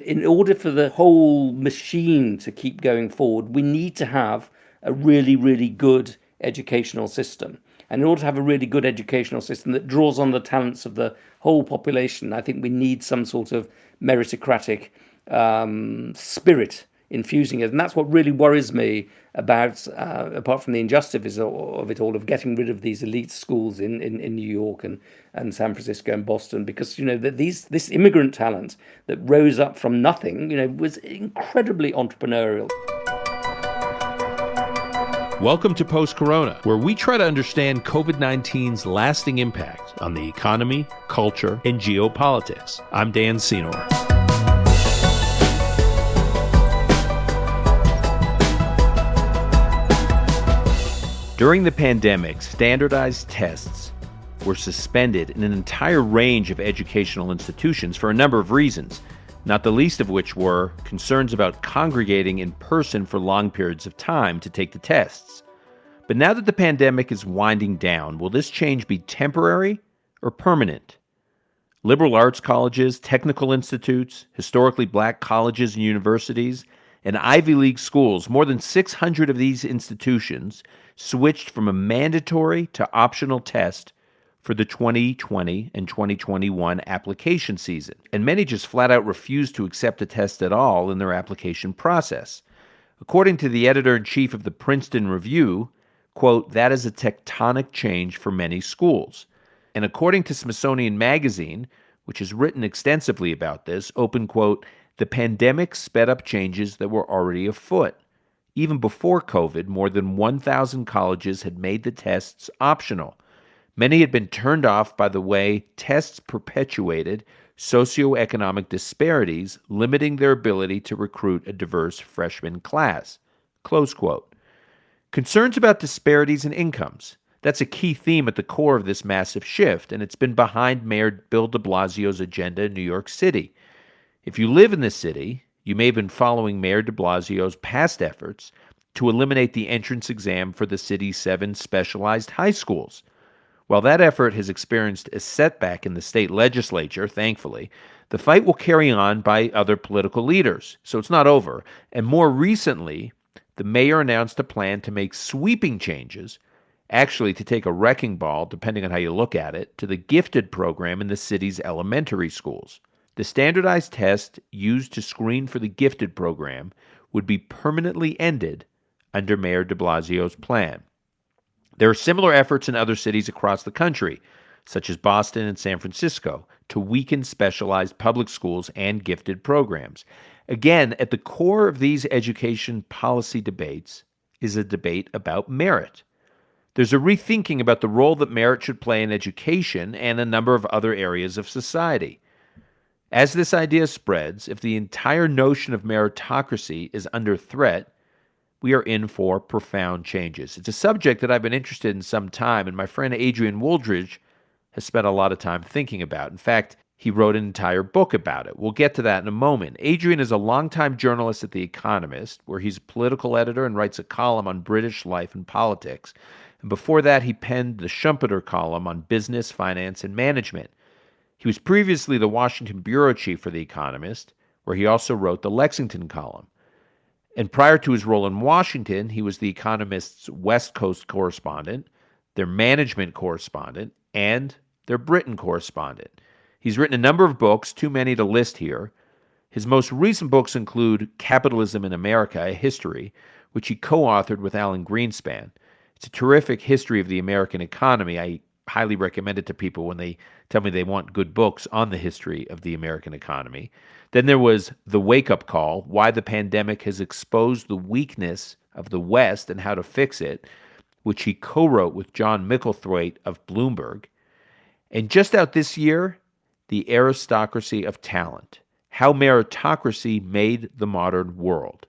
In order for the whole machine to keep going forward, we need to have a really, really good educational system. And in order to have a really good educational system that draws on the talents of the whole population, I think we need some sort of meritocratic spirit infusing it. And that's what really worries me about, apart from the injustice of it all, of getting rid of these elite schools in New York and San Francisco and Boston, because, this immigrant talent that rose up from nothing, was incredibly entrepreneurial. Welcome to Post-Corona, where we try to understand COVID-19's lasting impact on the economy, culture, and geopolitics. I'm Dan Senor. During the pandemic, standardized tests were suspended in an entire range of educational institutions for a number of reasons, not the least of which were concerns about congregating in person for long periods of time to take the tests. But now that the pandemic is winding down, will this change be temporary or permanent? Liberal arts colleges, technical institutes, historically black colleges and universities, and Ivy League schools, more than 600 of these institutions switched from a mandatory to optional test for the 2020 and 2021 application season. And many just flat out refused to accept a test at all in their application process. According to the editor-in-chief of the Princeton Review, quote, "That is a tectonic change for many schools." And according to Smithsonian Magazine, which has written extensively about this, open quote, "The pandemic sped up changes that were already afoot. Even before COVID, more than 1,000 colleges had made the tests optional. Many had been turned off by the way tests perpetuated socioeconomic disparities, limiting their ability to recruit a diverse freshman class." Close quote. Concerns about disparities in incomes. That's a key theme at the core of this massive shift, and it's been behind Mayor Bill DeBlasio's agenda in New York City. If you live in this city, you may have been following Mayor de Blasio's past efforts to eliminate the entrance exam for the city's 7 specialized high schools. While that effort has experienced a setback in the state legislature, thankfully, the fight will carry on by other political leaders, so it's not over. And more recently, the mayor announced a plan to make sweeping changes, actually to take a wrecking ball, depending on how you look at it, to the gifted program in the city's elementary schools. The standardized test used to screen for the gifted program would be permanently ended under Mayor de Blasio's plan. There are similar efforts in other cities across the country, such as Boston and San Francisco, to weaken specialized public schools and gifted programs. Again, at the core of these education policy debates is a debate about merit. There's a rethinking about the role that merit should play in education and a number of other areas of society. As this idea spreads, if the entire notion of meritocracy is under threat, we are in for profound changes. It's a subject that I've been interested in some time, and my friend Adrian Wooldridge has spent a lot of time thinking about. In fact, he wrote an entire book about it. We'll get to that in a moment. Adrian is a longtime journalist at The Economist, where he's a political editor and writes a column on British life and politics. And before that, he penned the Schumpeter column on business, finance, and management. He was previously the Washington bureau chief for The Economist, where he also wrote the Lexington column. And prior to his role in Washington, he was The Economist's West Coast correspondent, their management correspondent, and their Britain correspondent. He's written a number of books, too many to list here. His most recent books include Capitalism in America, A History, which he co-authored with Alan Greenspan. It's a terrific history of the American economy. I highly recommend it to people when they tell me they want good books on the history of the American economy. Then there was The Wake-Up Call, Why the Pandemic Has Exposed the Weakness of the West and How to Fix It, which he co-wrote with John Micklethwaite of Bloomberg. And just out this year, The Aristocracy of Talent, How Meritocracy Made the Modern World.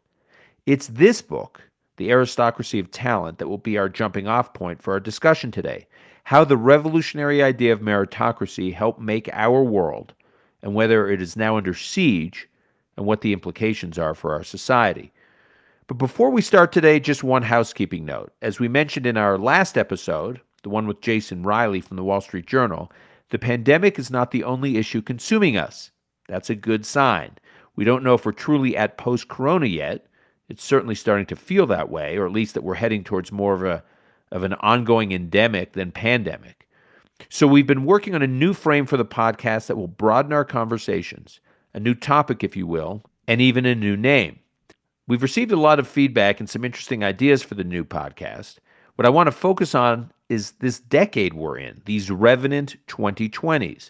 It's this book, The Aristocracy of Talent, that will be our jumping-off point for our discussion today. How the revolutionary idea of meritocracy helped make our world, and whether it is now under siege, and what the implications are for our society. But before we start today, just one housekeeping note. As we mentioned in our last episode, the one with Jason Riley from the Wall Street Journal, the pandemic is not the only issue consuming us. That's a good sign. We don't know if we're truly at post-corona yet. It's certainly starting to feel that way, or at least that we're heading towards more of an ongoing endemic than pandemic. So we've been working on a new frame for the podcast that will broaden our conversations, a new topic, if you will, and even a new name. We've received a lot of feedback and some interesting ideas for the new podcast. What I want to focus on is this decade we're in, these revenant 2020s.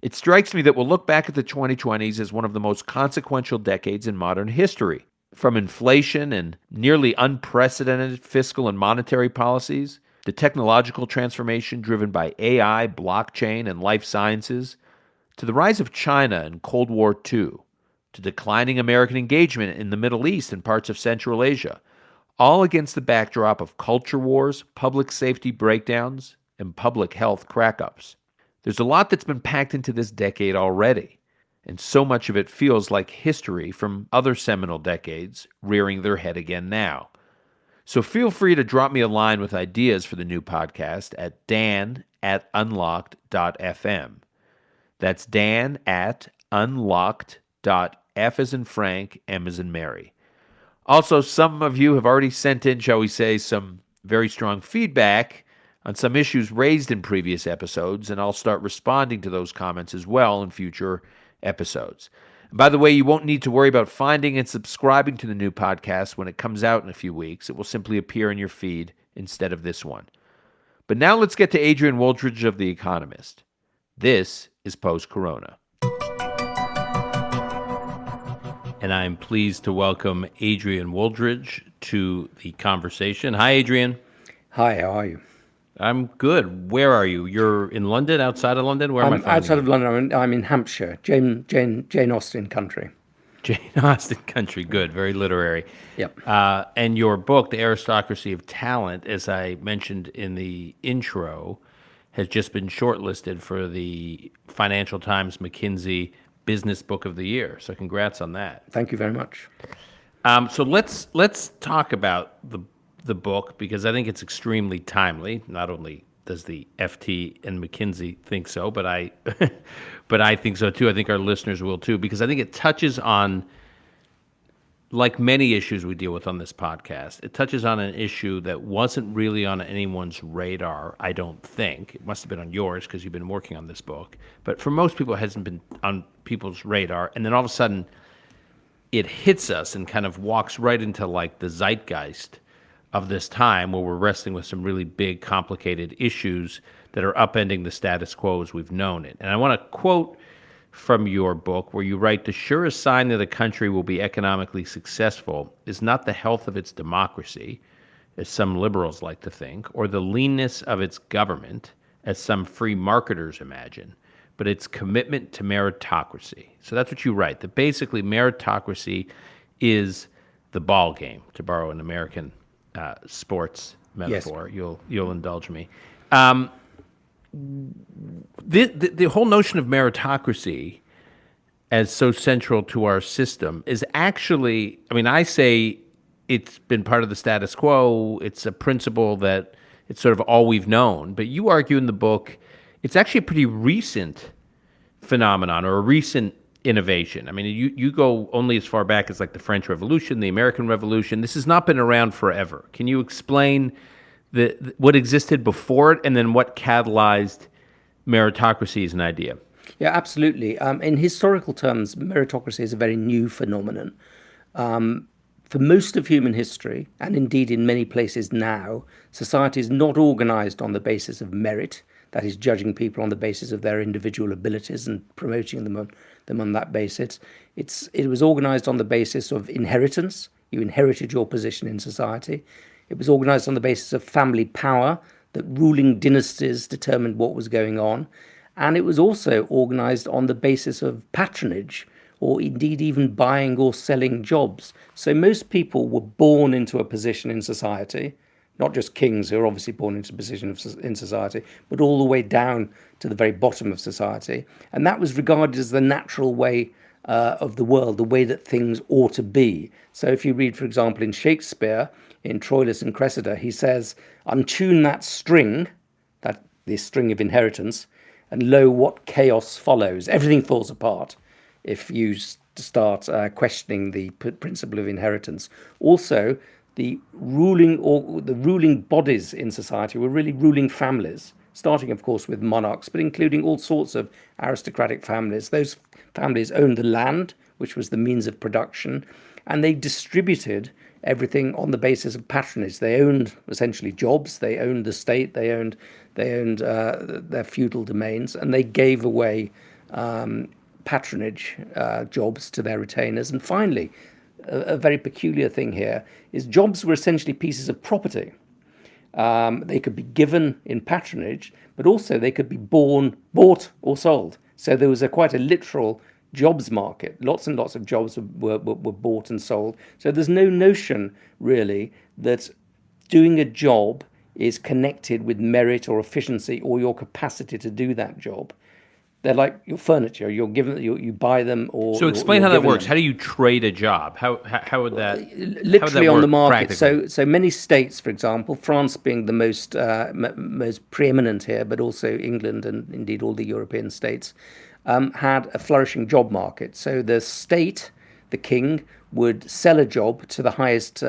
It strikes me that we'll look back at the 2020s as one of the most consequential decades in modern history. From inflation and nearly unprecedented fiscal and monetary policies, the technological transformation driven by AI, blockchain, and life sciences, to the rise of China and Cold War II, to declining American engagement in the Middle East and parts of Central Asia, all against the backdrop of culture wars, public safety breakdowns, and public health crack-ups. There's a lot that's been packed into this decade already, and so much of it feels like history from other seminal decades rearing their head again now. So feel free to drop me a line with ideas for the new podcast at dan@unlocked.fm. That's dan@unlocked.f as in Frank, M as in Mary. Also, some of you have already sent in, shall we say, some very strong feedback on some issues raised in previous episodes, and I'll start responding to those comments as well in future episodes. And by the way, you won't need to worry about finding and subscribing to the new podcast when it comes out in a few weeks. It will simply appear in your feed instead of this one. But now let's get to Adrian Wooldridge of The Economist. This is Post-Corona. And I'm pleased to welcome Adrian Wooldridge to the conversation. Hi, Adrian. Hi, how are you? I'm good. Where are you? You're in London, outside of London? Where am I finding outside you? of London. I'm in Hampshire, Jane Austen country. Jane Austen country. Good. Very literary. Yep. And your book, The Aristocracy of Talent, as I mentioned in the intro, has just been shortlisted for the Financial Times McKinsey Business Book of the Year. So congrats on that. Thank you very much. So let's talk about the book, because I think it's extremely timely. Not only does the FT and McKinsey think so, but I think so too. I think our listeners will too, because I think it touches on, like many issues we deal with on this podcast, it touches on an issue that wasn't really on anyone's radar, I don't think. It must have been on yours because you've been working on this book. But for most people, it hasn't been on people's radar. And then all of a sudden, it hits us and kind of walks right into like the zeitgeist of this time, where we're wrestling with some really big, complicated issues that are upending the status quo as we've known it. And I want to quote from your book where you write, "The surest sign that a country will be economically successful is not the health of its democracy, as some liberals like to think, or the leanness of its government, as some free marketers imagine, but its commitment to meritocracy." So that's what you write, that basically meritocracy is the ball game, to borrow an American sports metaphor. Yes. You'll indulge me. The whole notion of meritocracy as so central to our system is actually, I mean, I say it's been part of the status quo. It's a principle that it's sort of all we've known. But you argue in the book it's actually a pretty recent phenomenon, or a recent innovation. I mean, you go only as far back as like the French Revolution, the American Revolution. This has not been around forever. Can you explain what existed before it, and then what catalyzed meritocracy as an idea? Yeah, absolutely. In historical terms, meritocracy is a very new phenomenon. For most of human history, and indeed in many places now, society is not organized on the basis of merit, that is, judging people on the basis of their individual abilities and promoting them on that basis. It was organized on the basis of inheritance. You inherited your position in society. It was organized on the basis of family power, that ruling dynasties determined what was going on. And it was also organized on the basis of patronage, or indeed even buying or selling jobs. So most people were born into a position in society, not just kings who are obviously born into a position in society, but all the way down to the very bottom of society. And that was regarded as the natural way of the world, the way that things ought to be. So if you read, for example, in Shakespeare, in Troilus and Cressida, he says, "Untune that string," this string of inheritance, "and lo, what chaos follows." Everything falls apart if you start questioning the principle of inheritance. Also, the ruling bodies in society were really ruling families, starting, of course, with monarchs, but including all sorts of aristocratic families. Those families owned the land, which was the means of production, and they distributed everything on the basis of patronage. They owned essentially jobs, they owned the state, they owned their feudal domains, and they gave away patronage jobs to their retainers. And finally, a very peculiar thing here is jobs were essentially pieces of property. They could be given in patronage, but also they could be bought or sold. So there was quite a literal jobs market. Lots and lots of jobs were bought and sold. So there's no notion really that doing a job is connected with merit or efficiency or your capacity to do that job. They're like your furniture. You're given, you buy them, or so explain how that works. Them. How do you trade a job? How would that literally on the market? Practically? So many states, for example, France being the most preeminent here, but also England and indeed all the European states, had a flourishing job market. So the state, the king, would sell a job to the highest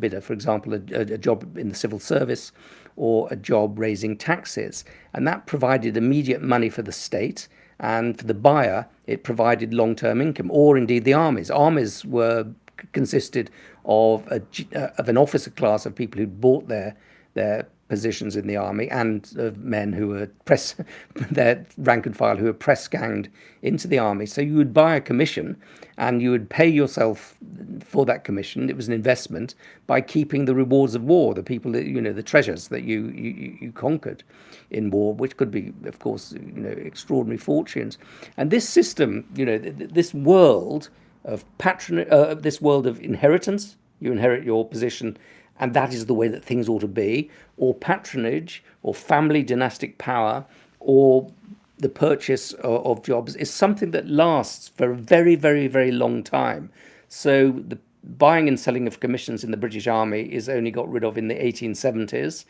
bidder. For example, a job in the civil service, or a job raising taxes. And that provided immediate money for the state, and for the buyer, it provided long-term income, or indeed the armies. Armies consisted of an officer class of people who bought their positions in the army, and of men who were their rank and file, who were press ganged into the army. So you would buy a commission, and you would pay yourself for that commission. It was an investment by keeping the rewards of war, the people that, the treasures that you conquered in war, which could be, of course, extraordinary fortunes. And this system, this world of this world of inheritance, you inherit your position, and that is the way that things ought to be, or patronage, or family dynastic power, or the purchase of jobs, is something that lasts for a very, very, very long time. So the buying and selling of commissions in the British Army is only got rid of in the 1870s.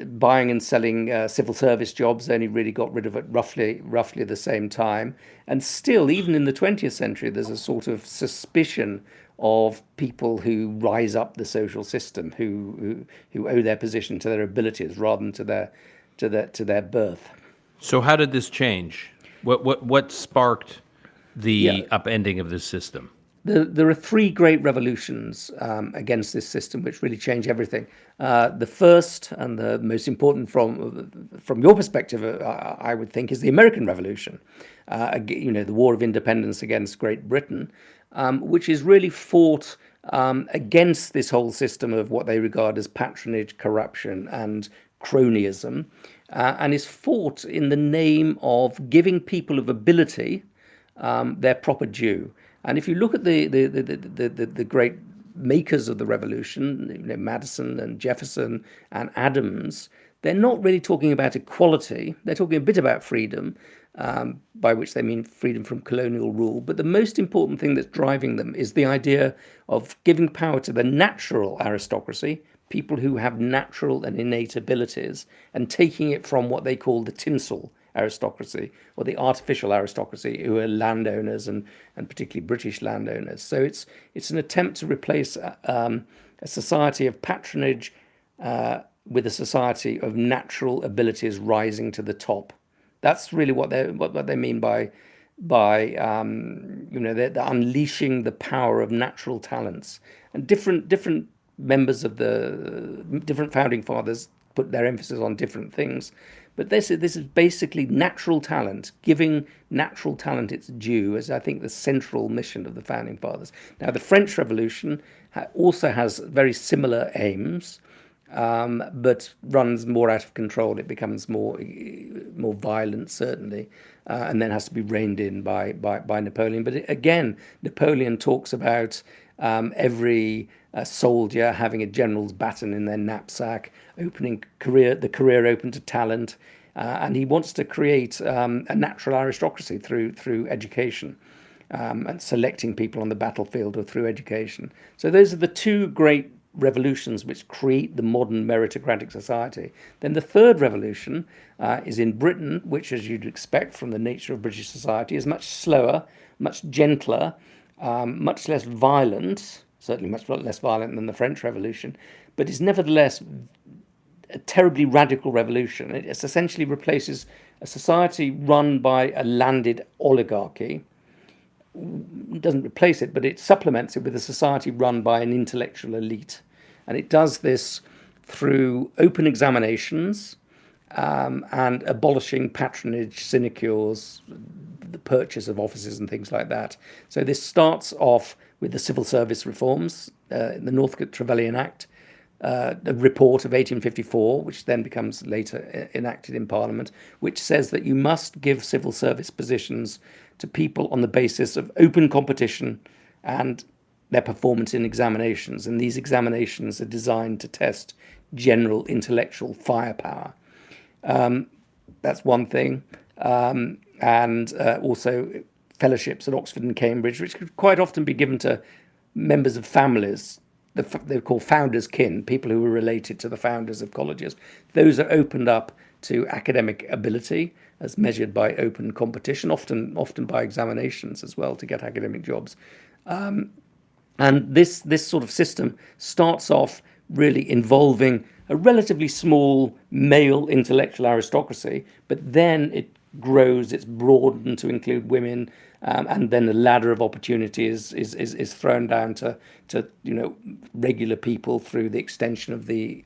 Buying and selling civil service jobs only really got rid of it roughly the same time. And still, even in the 20th century, there's a sort of suspicion of people who rise up the social system, who owe their position to their abilities rather than to their birth. So how did this change? What sparked the upending of this system? There are three great revolutions against this system, which really change everything. The first and the most important from your perspective, I would think, is the American Revolution. The War of Independence against Great Britain, which is really fought against this whole system of what they regard as patronage, corruption, and cronyism, and is fought in the name of giving people of ability their proper due. And if you look at the great makers of the revolution, Madison and Jefferson and Adams, they're not really talking about equality. They're talking a bit about freedom, by which they mean freedom from colonial rule. But the most important thing that's driving them is the idea of giving power to the natural aristocracy, people who have natural and innate abilities, and taking it from what they call the tinsel aristocracy, or the artificial aristocracy, who are landowners and particularly British landowners. So it's an attempt to replace a society of patronage with a society of natural abilities rising to the top. That's really what they mean by they're unleashing the power of natural talents. And different members of the different founding fathers put their emphasis on different things. But this is basically natural talent, giving natural talent its due, as I think the central mission of the founding fathers. Now, the French Revolution also has very similar aims, but runs more out of control. It becomes more violent, certainly, and then has to be reined in by Napoleon. But again, Napoleon talks about every soldier having a general's baton in their knapsack, the career open to talent, and he wants to create a natural aristocracy through education, and selecting people on the battlefield or through education. So those are the two great revolutions which create the modern meritocratic society. Then the third revolution is in Britain, which, as you'd expect from the nature of British society, is much slower, much gentler, much less violent, certainly much less violent than the French Revolution, but is nevertheless a terribly radical revolution. It essentially replaces a society run by a landed oligarchy. It doesn't replace it, but it supplements it with a society run by an intellectual elite. And it does this through open examinations and abolishing patronage, sinecures, the purchase of offices and things like that. So this starts off with the civil service reforms, the Northcote Trevelyan Act, the report of 1854, which then becomes later enacted in Parliament, which says that you must give civil service positions to people on the basis of open competition and their performance in examinations. And these examinations are designed to test general intellectual firepower. That's one thing. And also fellowships at Oxford and Cambridge, which could quite often be given to members of families. They're called founders' kin, people who were related to the founders of colleges. Those are opened up to academic ability as measured by open competition, often by examinations as well to get academic jobs. And this sort of system starts off really involving a relatively small male intellectual aristocracy, but then it grows, it's broadened to include women, and then the ladder of opportunity is thrown down to regular people through the extension of the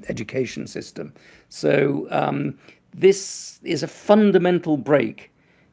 education system. So this is a fundamental break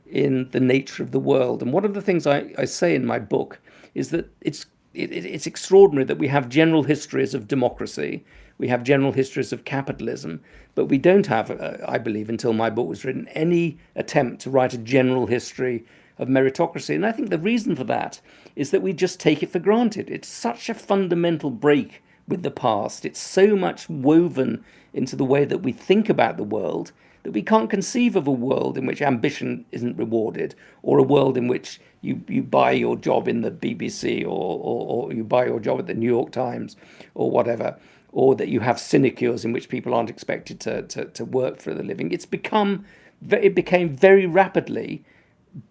in the nature of the world. And one of the things I say in my book is that it's extraordinary that we have general histories of democracy, we have general histories of capitalism, but we don't have, I believe, until my book was written, any attempt to write a general history of meritocracy. And I think the reason for that is that we just take it for granted. It's such a fundamental break with the past. It's so much woven into the way that we think about the world that we can't conceive of a world in which ambition isn't rewarded, or a world in which you buy your job in the BBC or you buy your job at the New York Times or whatever, or that you have sinecures in which people aren't expected to work for the living. It became very rapidly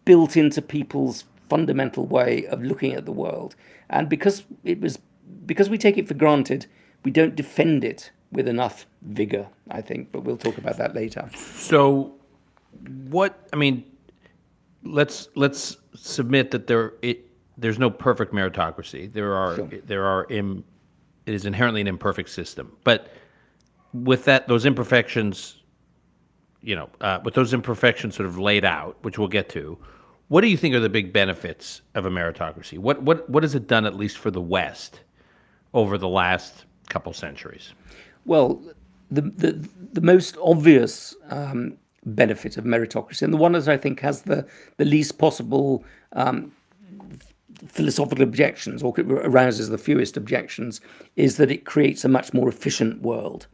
built into people's fundamental way of looking at the world. And because we take it for granted, we don't defend it with enough vigor, I think, but we'll talk about that later. So let's submit that there's no perfect meritocracy. It is inherently an imperfect system. But with those imperfections sort of laid out, which we'll get to, what do you think are the big benefits of a meritocracy? What has it done, at least for the West, over the last couple centuries? Well, the most obvious benefit of meritocracy, and the one that I think has the least possible philosophical objections, or arouses the fewest objections, is that it creates a much more efficient world,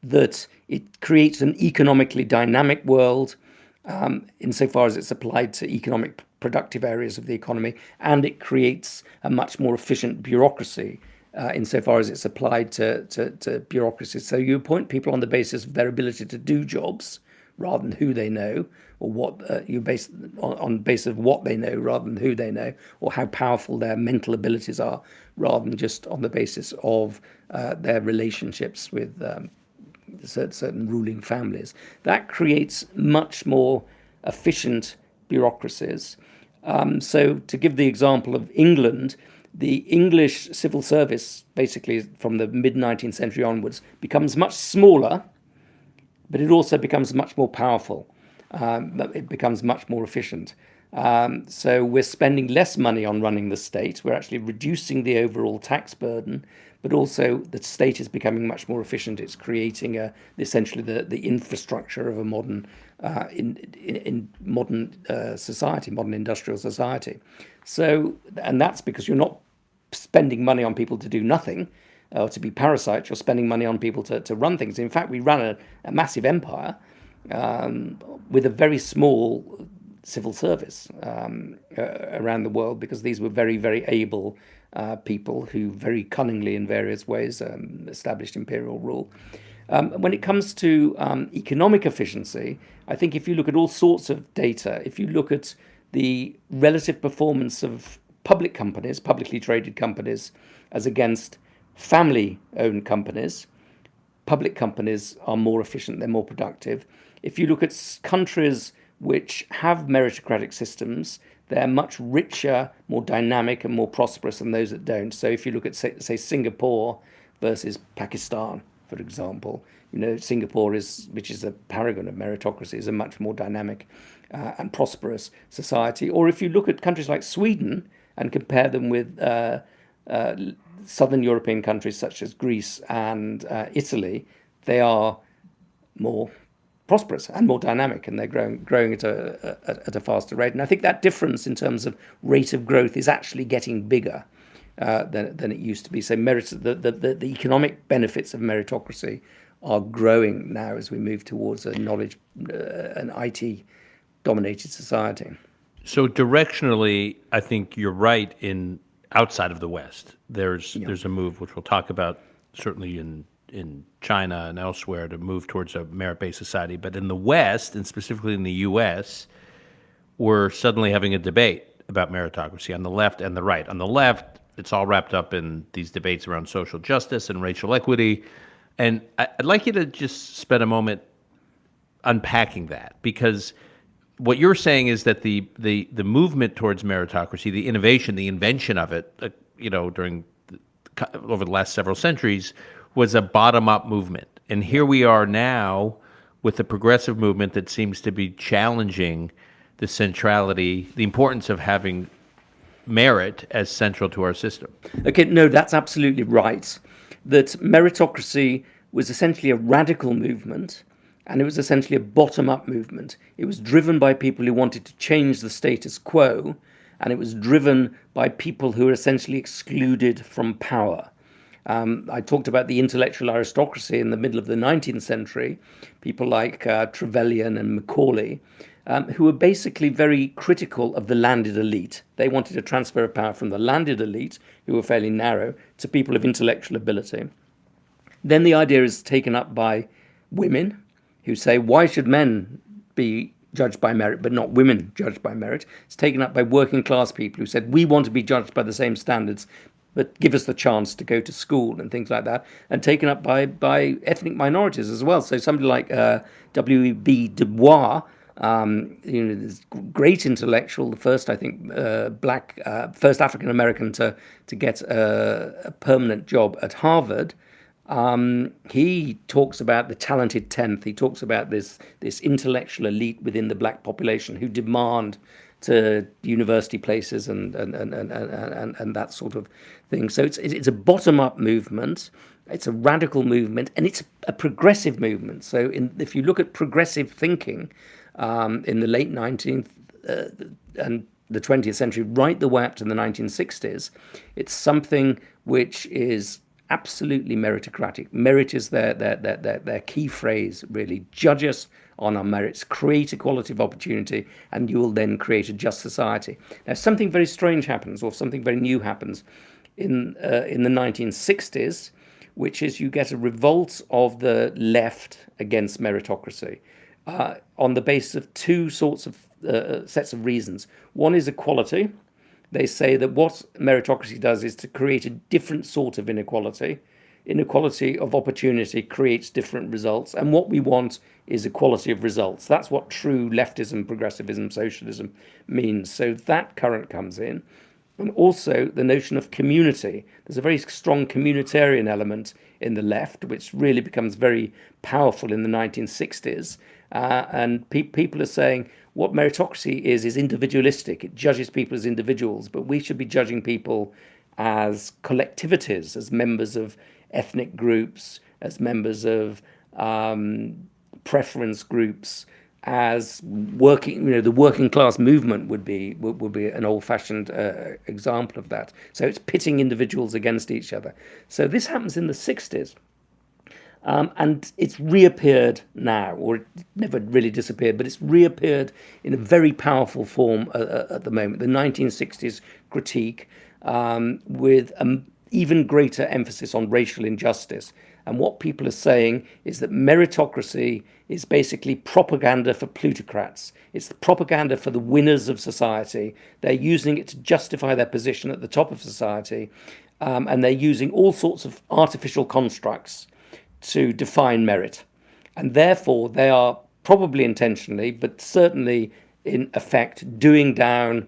that it creates an economically dynamic world insofar as it's applied to economic productive areas of the economy, and it creates a much more efficient bureaucracy insofar as it's applied to bureaucracy. So you appoint people on the basis of their ability to do jobs rather than who they know, or what you base on basis of what they know rather than who they know, or how powerful their mental abilities are rather than just on the basis of their relationships with certain ruling families. That creates much more efficient bureaucracies. So to give the example of England, the English civil service, basically from the mid-19th century onwards, becomes much smaller, but it also becomes much more powerful. It becomes much more efficient. So we're spending less money on running the state. We're actually reducing the overall tax burden, but also the state is becoming much more efficient. It's creating essentially the infrastructure of a modern modern society, modern industrial society. So, and that's because you're not spending money on people to do nothing, or to be parasites. You're spending money on people to run things. In fact, we ran a massive empire with a very small civil service around the world, because these were very, very able people who very cunningly in various ways established imperial rule. When it comes to economic efficiency, I think if you look at all sorts of data, if you look at the relative performance of public companies, publicly traded companies, as against family-owned companies, public companies are more efficient, they're more productive. If you look at countries which have meritocratic systems, they're much richer, more dynamic, and more prosperous than those that don't. So if you look at, say Singapore versus Pakistan, for example, Singapore which is a paragon of meritocracy, is a much more dynamic and prosperous society. Or if you look at countries like Sweden and compare them with southern European countries such as Greece and Italy, they are more prosperous and more dynamic, and they're growing at a faster rate. And I think that difference in terms of rate of growth is actually getting bigger than it used to be. So the economic benefits of meritocracy are growing now as we move towards a knowledge, an IT-dominated society. So directionally, I think you're right. In outside of the West, there's a move which we'll talk about certainly in China and elsewhere to move towards a merit-based society. But in the West, and specifically in the U.S., we're suddenly having a debate about meritocracy on the left and the right. On the left, it's all wrapped up in these debates around social justice and racial equity. And I'd like you to just spend a moment unpacking that, because what you're saying is that the movement towards meritocracy, the innovation, the invention of it, over the last several centuries, was a bottom-up movement. And here we are now with a progressive movement that seems to be challenging the centrality, the importance of having merit as central to our system. Okay, no, that's absolutely right. That meritocracy was essentially a radical movement, and it was essentially a bottom-up movement. It was driven by people who wanted to change the status quo, and it was driven by people who were essentially excluded from power. I talked about the intellectual aristocracy in the middle of the 19th century, people like Trevelyan and Macaulay, who were basically very critical of the landed elite. They wanted a transfer of power from the landed elite, who were fairly narrow, to people of intellectual ability. Then the idea is taken up by women, who say, why should men be judged by merit, but not women judged by merit? It's taken up by working class people who said, we want to be judged by the same standards, but give us the chance to go to school and things like that, and taken up by ethnic minorities as well. So somebody like W.B. Du Bois, this great intellectual, the first, I think, first African American to get a permanent job at Harvard. He talks about the talented tenth. He talks about this intellectual elite within the black population who demand to university places and that sort of thing. So it's a bottom-up movement. It's a radical movement, and it's a progressive movement. So if you look at progressive thinking in the late 19th and the 20th century, right the way up to the 1960s, it's something which is absolutely meritocratic. Merit is their key phrase, really. Judge us on our merits, create equality of opportunity, and you will then create a just society. Now, something very strange happens, or something very new happens in the 1960s, which is you get a revolt of the left against meritocracy on the basis of two sorts of sets of reasons. One is equality. They say that what meritocracy does is to create a different sort of inequality. Inequality of opportunity creates different results. And what we want is equality of results. That's what true leftism, progressivism, socialism means. So that current comes in. And also the notion of community. There's a very strong communitarian element in the left, which really becomes very powerful in the 1960s. And people are saying what meritocracy is individualistic. It judges people as individuals, but we should be judging people as collectivities, as members of ethnic groups, as members of preference groups, as working, the working class movement would be an old-fashioned example of that. So it's pitting individuals against each other. So this happens in the 60s. And it's reappeared now, or it never really disappeared, but it's reappeared in a very powerful form at the moment. The 1960s critique, with an even greater emphasis on racial injustice. And what people are saying is that meritocracy is basically propaganda for plutocrats. It's the propaganda for the winners of society. They're using it to justify their position at the top of society. And they're using all sorts of artificial constructs to define merit. And therefore, they are probably intentionally, but certainly in effect, doing down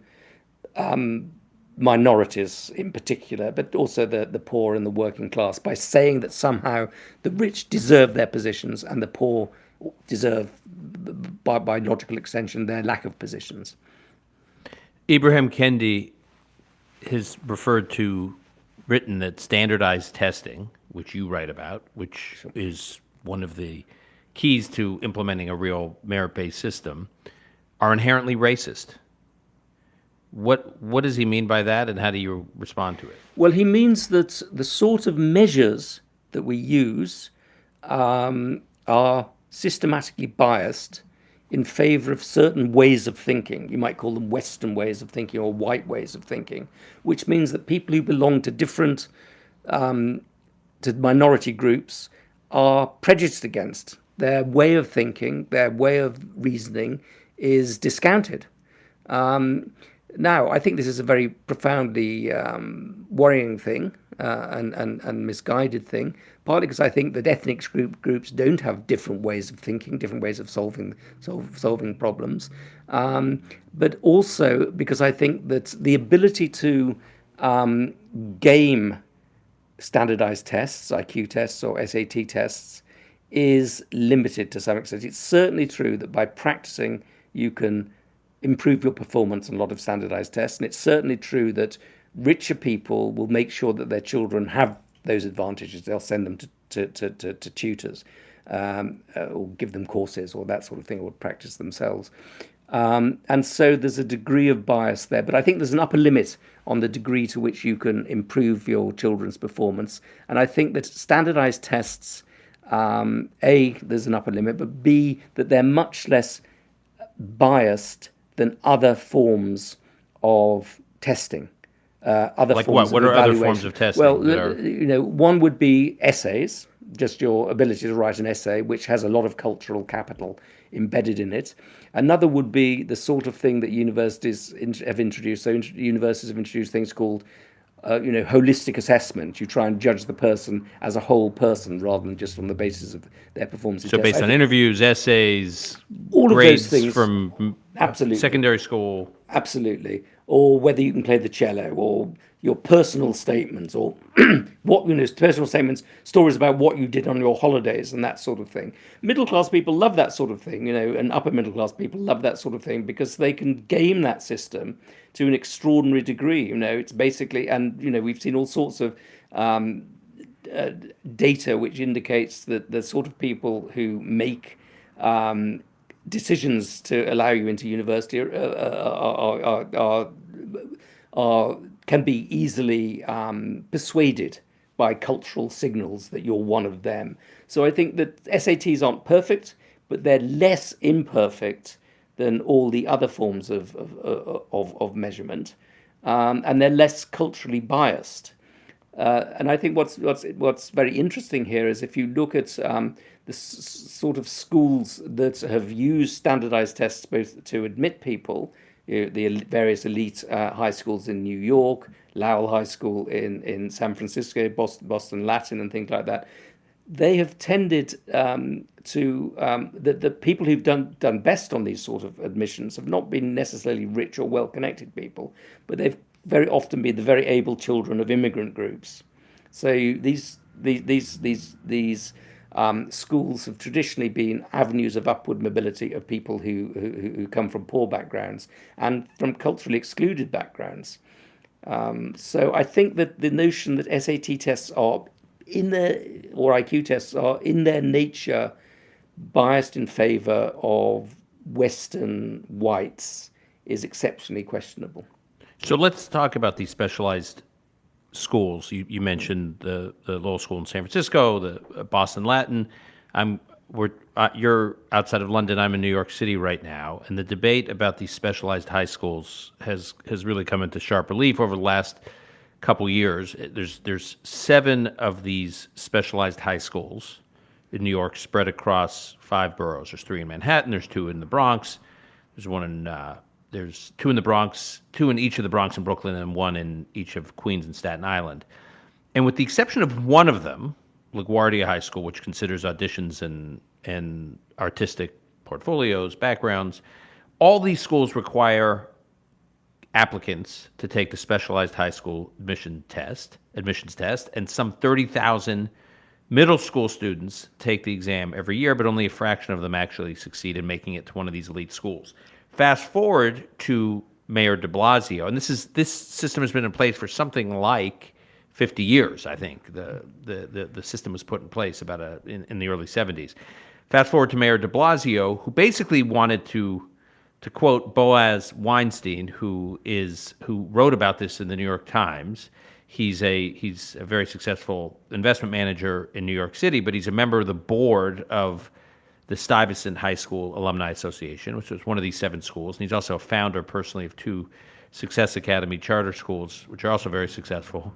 minorities in particular, but also the poor and the working class, by saying that somehow the rich deserve their positions and the poor deserve, by logical extension, their lack of positions. Ibrahim Kendi has written that standardized testing, which you write about, which is one of the keys to implementing a real merit-based system, are inherently racist. What does he mean by that, and how do you respond to it? Well, he means that the sort of measures that we use are systematically biased in favor of certain ways of thinking. You might call them Western ways of thinking or white ways of thinking, which means that people who belong to different to minority groups are prejudiced against. Their way of thinking, their way of reasoning is discounted. Now, I think this is a very profoundly worrying thing and misguided thing, partly because I think that ethnic groups don't have different ways of thinking, different ways of solving problems, but also because I think that the ability to game standardized tests, IQ tests or SAT tests, is limited to some extent. It's certainly true that by practicing you can improve your performance on a lot of standardized tests, and it's certainly true that richer people will make sure that their children have those advantages. They'll send them to tutors or give them courses or that sort of thing, or practice themselves. And so there's a degree of bias there, but I think there's an upper limit on the degree to which you can improve your children's performance. And I think that standardized tests, A, there's an upper limit, but B, that they're much less biased than other forms of testing. Like what? What are other forms of testing? Well, one would be essays, just your ability to write an essay, which has a lot of cultural capital embedded in it. Another would be the sort of thing that universities have introduced. So universities have introduced things called holistic assessment. You try and judge the person as a whole person rather than just on the basis of their performance. So based on interviews, essays, all grades of those things from absolutely secondary school. Absolutely. Or whether you can play the cello, or your personal statements, or personal statements, stories about what you did on your holidays and that sort of thing. Middle class people love that sort of thing, and upper middle class people love that sort of thing because they can game that system to an extraordinary degree. It's basically, and we've seen all sorts of data which indicates that the sort of people who make decisions to allow you into university can be easily persuaded by cultural signals that you're one of them. So I think that SATs aren't perfect, but they're less imperfect than all the other forms of measurement, and they're less culturally biased. And I think what's very interesting here is if you look at the sort of schools that have used standardized tests both to admit people, the various elite high schools in New York, Lowell High School in San Francisco, Boston Latin and things like that, they have tended to the people who've done best on these sort of admissions have not been necessarily rich or well-connected people, but they've very often been the very able children of immigrant groups. So these schools have traditionally been avenues of upward mobility of people who come from poor backgrounds and from culturally excluded backgrounds. So I think that the notion that SAT tests or IQ tests are in their nature biased in favor of Western whites is exceptionally questionable. So let's talk about these specialized schools. You mentioned the Lowell School in San Francisco, the Boston Latin. You're outside of London. I'm in New York City right now, and the debate about these specialized high schools has really come into sharp relief over the last couple years. There's 7 of these specialized high schools in New York, spread across 5 boroughs. There's 3 in Manhattan. There's 2 in the Bronx. There's 2 in the Bronx, 2 in each of the Bronx and Brooklyn, and 1 in each of Queens and Staten Island. And with the exception of one of them, LaGuardia High School, which considers auditions and artistic portfolios, backgrounds, all these schools require applicants to take the specialized high school admissions test, and some 30,000 middle school students take the exam every year, but only a fraction of them actually succeed in making it to one of these elite schools. Fast forward to Mayor de Blasio, and this system has been in place for something like 50 years, I think. The system was put in place in the early 70s. Fast forward to Mayor de Blasio, who basically wanted to quote Boaz Weinstein, who wrote about this in the New York Times. He's a very successful investment manager in New York City, but he's a member of the board of the Stuyvesant High School Alumni Association, which was one of these 7 schools. And he's also a founder personally of 2 Success Academy charter schools, which are also very successful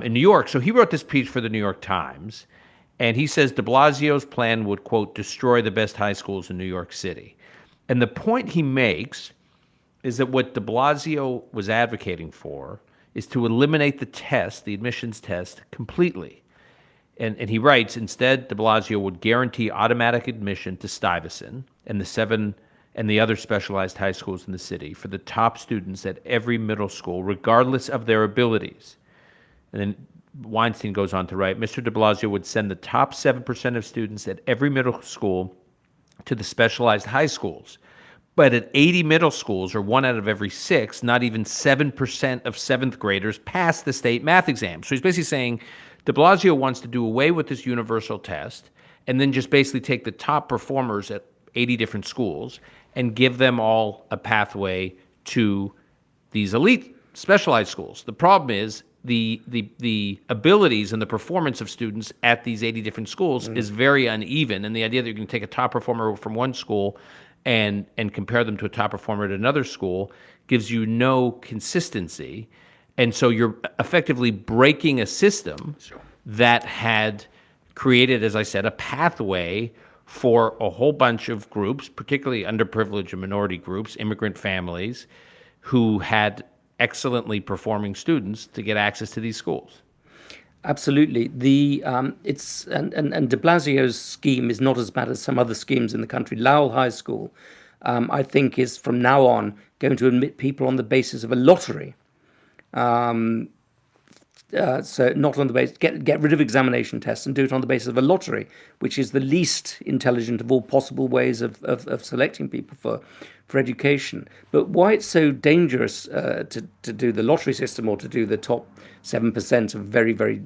in New York. So he wrote this piece for the New York Times, and he says de Blasio's plan would, quote, destroy the best high schools in New York City. And the point he makes is that what de Blasio was advocating for is to eliminate the test, the admissions test, completely. And he writes, instead, de Blasio would guarantee automatic admission to Stuyvesant and the other specialized high schools in the city for the top students at every middle school, regardless of their abilities. And then Weinstein goes on to write, Mr. de Blasio would send the top 7% of students at every middle school to the specialized high schools. But at 80 middle schools, or 1 out of every 6, not even 7% of 7th graders pass the state math exam. So he's basically saying de Blasio wants to do away with this universal test and then just basically take the top performers at 80 different schools and give them all a pathway to these elite specialized schools. The problem is the abilities and the performance of students at these 80 different schools is very uneven, and the idea that you can take a top performer from one school and compare them to a top performer at another school gives you no consistency. And so you're effectively breaking a system that had created, as I said, a pathway for a whole bunch of groups, particularly underprivileged and minority groups, immigrant families, who had excellently performing students to get access to these schools. Absolutely. It's de Blasio's scheme is not as bad as some other schemes in the country. Lowell High School, I think, is from now on going to admit people on the basis of a lottery. So not on the basis, get rid of examination tests and do it on the basis of a lottery, which is the least intelligent of all possible ways of selecting people for education. But why it's so dangerous to do the lottery system or to do the top 7% of very, very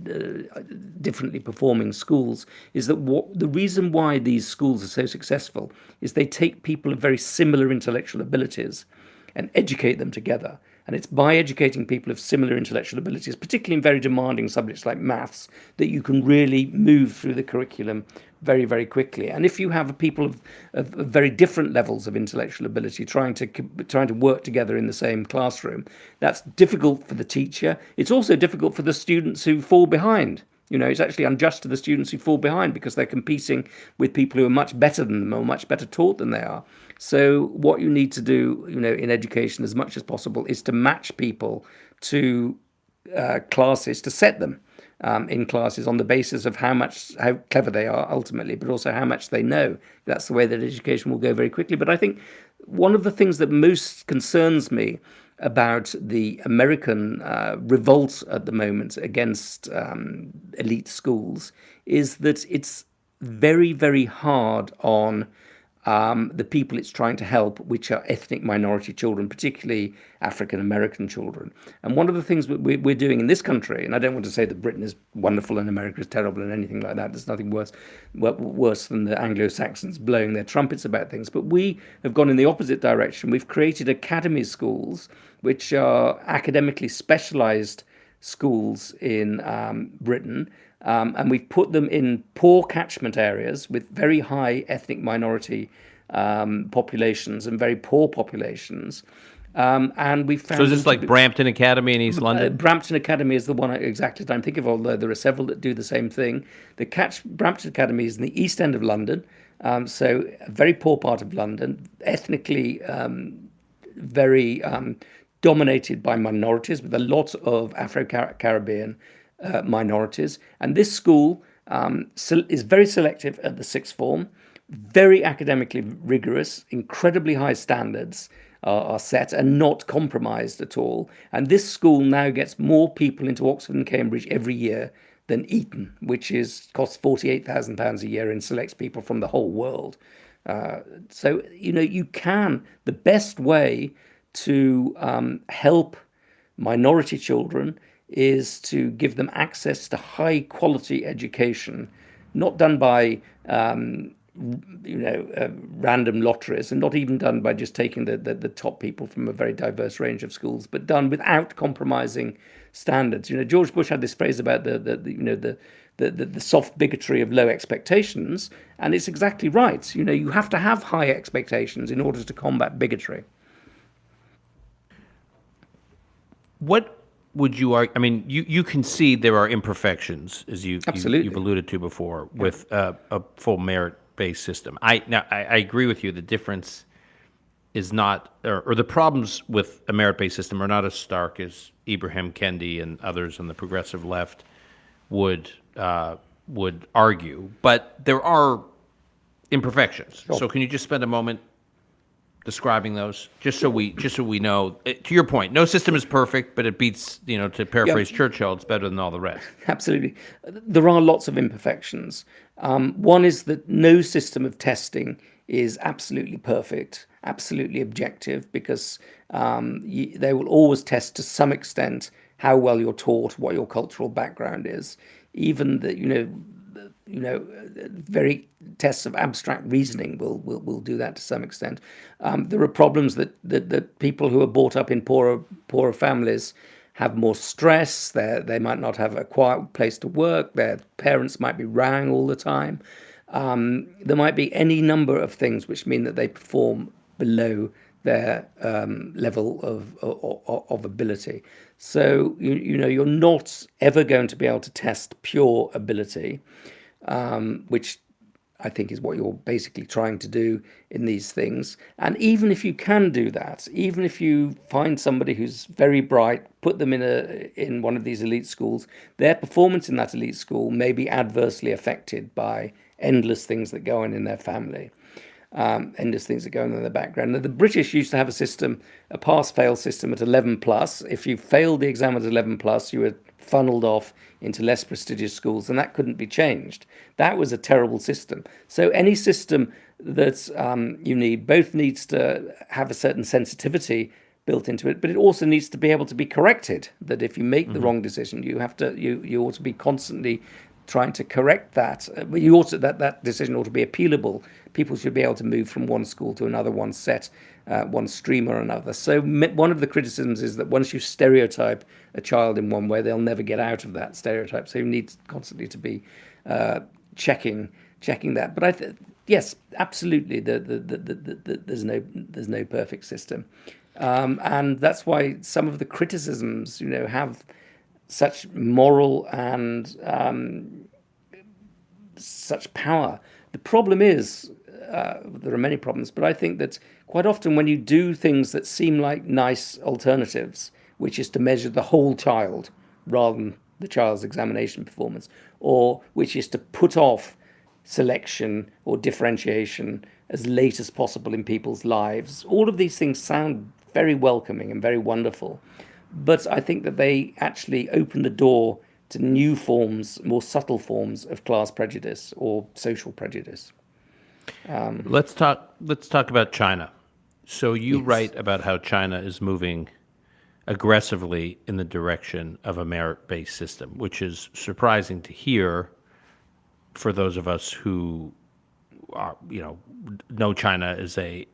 differently performing schools is that the reason why these schools are so successful is they take people of very similar intellectual abilities and educate them together. And it's by educating people of similar intellectual abilities, particularly in very demanding subjects like maths, that you can really move through the curriculum very, very quickly. And if you have people of very different levels of intellectual ability trying to work together in the same classroom, that's difficult for the teacher. It's also difficult for the students who fall behind. You know, it's actually unjust to the students who fall behind because they're competing with people who are much better than them or much better taught than they are. So what you need to do, in education as much as possible is to match people to classes, to set them in classes on the basis of how clever they are ultimately, but also how much they know. That's the way that education will go very quickly. But I think one of the things that most concerns me about the American revolt at the moment against elite schools is that it's very, very hard on the people it's trying to help, which are ethnic minority children, particularly African American children. And one of the things we're doing in this country, and I don't want to say that Britain is wonderful and America is terrible and anything like that. There's nothing worse than the Anglo-Saxons blowing their trumpets about things. But we have gone in the opposite direction. We've created academy schools, which are academically specialized schools in Britain, and we've put them in poor catchment areas with very high ethnic minority populations and very poor populations. And we found So is this like Brampton Academy in East London? Brampton Academy is the one exactly that I'm thinking of, although there are several that do the same thing. Brampton Academy is in the East End of London, so a very poor part of London, ethnically very dominated by minorities, with a lot of Afro-Caribbean minorities. And this school is very selective at the sixth form, very academically rigorous, incredibly high standards are set and not compromised at all. And this school now gets more people into Oxford and Cambridge every year than Eton, which costs £48,000 a year and selects people from the whole world. So, the best way to help minority children is to give them access to high quality education, not done by random lotteries, and not even done by just taking the top people from a very diverse range of schools, but done without compromising standards. George Bush had this phrase about the soft bigotry of low expectations, and it's exactly right. You have to have high expectations in order to combat bigotry. What would you argue? I mean, you concede there are imperfections, as you've alluded to before, with a full merit-based system. I agree with you. The difference is not, or the problems with a merit-based system are not as stark as Ibrahim Kendi and others on the progressive left would argue, but there are imperfections. Sure. So can you just spend a moment describing those, just so we know? To your point, no system is perfect, but it beats, to paraphrase Churchill, it's better than all the rest. Absolutely. There are lots of imperfections. One is that no system of testing is absolutely perfect, absolutely objective, because they will always test to some extent how well you're taught, what your cultural background is. Even the very tests of abstract reasoning will do that to some extent. There are problems that people who are brought up in poorer families have more stress. They might not have a quiet place to work. Their parents might be row all the time. There might be any number of things which mean that they perform below their level of ability. So you're not ever going to be able to test pure ability, which I think is what you're basically trying to do in these things. And even if you can do that, even if you find somebody who's very bright, put them in one of these elite schools, their performance in that elite school may be adversely affected by endless things that go on in their family, endless things that go on in their background. Now, the British used to have a system, a pass-fail system at 11 plus. If you failed the exam at 11 plus, you were funneled off into less prestigious schools, and that couldn't be changed. That was a terrible system. So any system that you need both needs to have a certain sensitivity built into it, but it also needs to be able to be corrected. That if you make the wrong decision, you ought to be constantly trying to correct that. But you also that decision ought to be appealable. People should be able to move from one school to another, one stream or another. So one of the criticisms is that once you stereotype a child in one way, they'll never get out of that stereotype. So you need constantly to be checking that. But yes, absolutely, there's no perfect system, and that's why some of the criticisms, have such moral and such power. The problem is, there are many problems, but I think that quite often when you do things that seem like nice alternatives, which is to measure the whole child rather than the child's examination performance, or which is to put off selection or differentiation as late as possible in people's lives, all of these things sound very welcoming and very wonderful. But I think that they actually open the door to new forms, more subtle forms of class prejudice or social prejudice. Let's talk about China. So you write about how China is moving aggressively in the direction of a merit-based system, which is surprising to hear for those of us who are, know China as a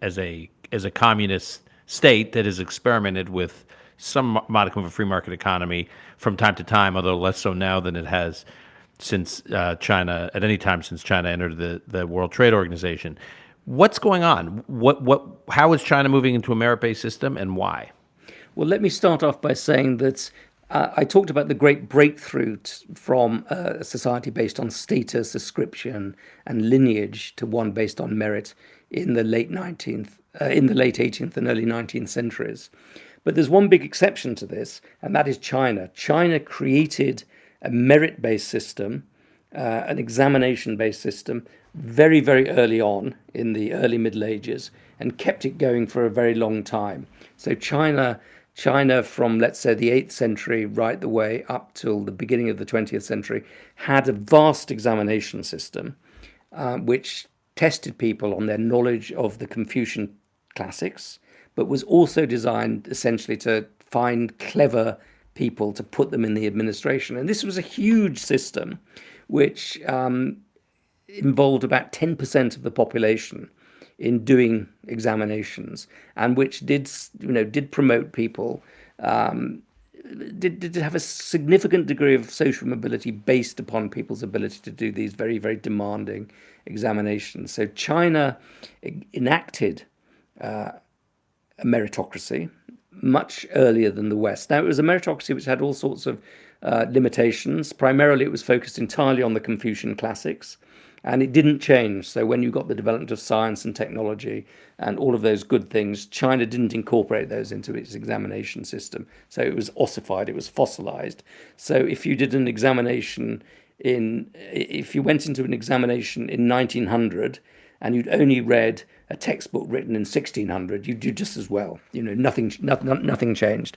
communist state that has experimented with some modicum of a free market economy from time to time, although less so now than it has since China, at any time since China entered the World Trade Organization. What's going on? How is China moving into a merit-based system, and why? Well, let me start off by saying that I talked about the great breakthrough from a society based on status, ascription, and lineage to one based on merit in the late 18th and early 19th centuries. But there's one big exception to this, and that is China. China created a merit-based system, an examination-based system, very, very early on in the early Middle Ages, and kept it going for a very long time. So China from, let's say, the 8th century right the way up till the beginning of the 20th century had a vast examination system, which tested people on their knowledge of the Confucian classics, but was also designed essentially to find clever people to put them in the administration. And this was a huge system which involved about 10% of the population in doing examinations, and which did promote people, did have a significant degree of social mobility based upon people's ability to do these very, very demanding examinations. So China enacted a meritocracy much earlier than the West. Now, it was a meritocracy which had all sorts of limitations. Primarily, it was focused entirely on the Confucian classics, and it didn't change. So when you got the development of science and technology and all of those good things, China didn't incorporate those into its examination system. So it was ossified, it was fossilized. So if you did an examination if you went into an examination in 1900 and you'd only read a textbook written in 1600, you'd do just as well. Nothing changed.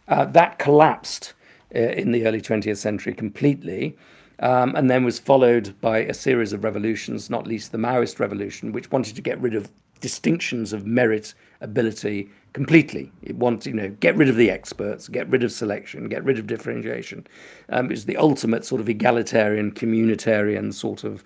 That collapsed in the early 20th century completely, and then was followed by a series of revolutions, not least the Maoist revolution, which wanted to get rid of distinctions of merit, ability completely. It wanted, get rid of the experts, get rid of selection, get rid of differentiation. It was the ultimate sort of egalitarian, communitarian sort of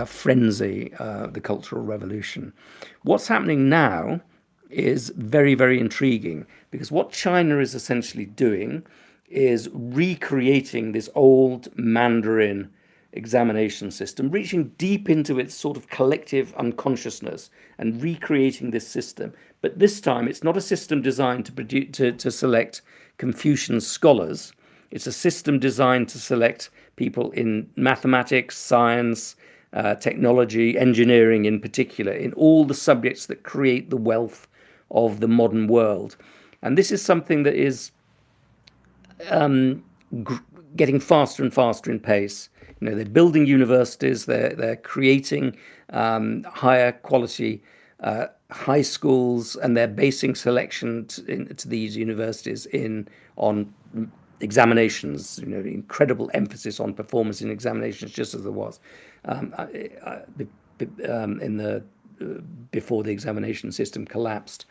frenzy, the Cultural Revolution. What's happening now is very, very intriguing, because what China is essentially doing is recreating this old Mandarin examination system, reaching deep into its sort of collective unconsciousness and recreating this system. But this time, it's not a system designed to select Confucian scholars. It's a system designed to select people in mathematics, science, technology, engineering in particular, in all the subjects that create the wealth of the modern world. And this is something that is getting faster and faster in pace. They're building universities, they're creating higher quality high schools, and they're basing selection to these universities on examinations. Incredible emphasis on performance in examinations, just as there was before the examination system collapsed.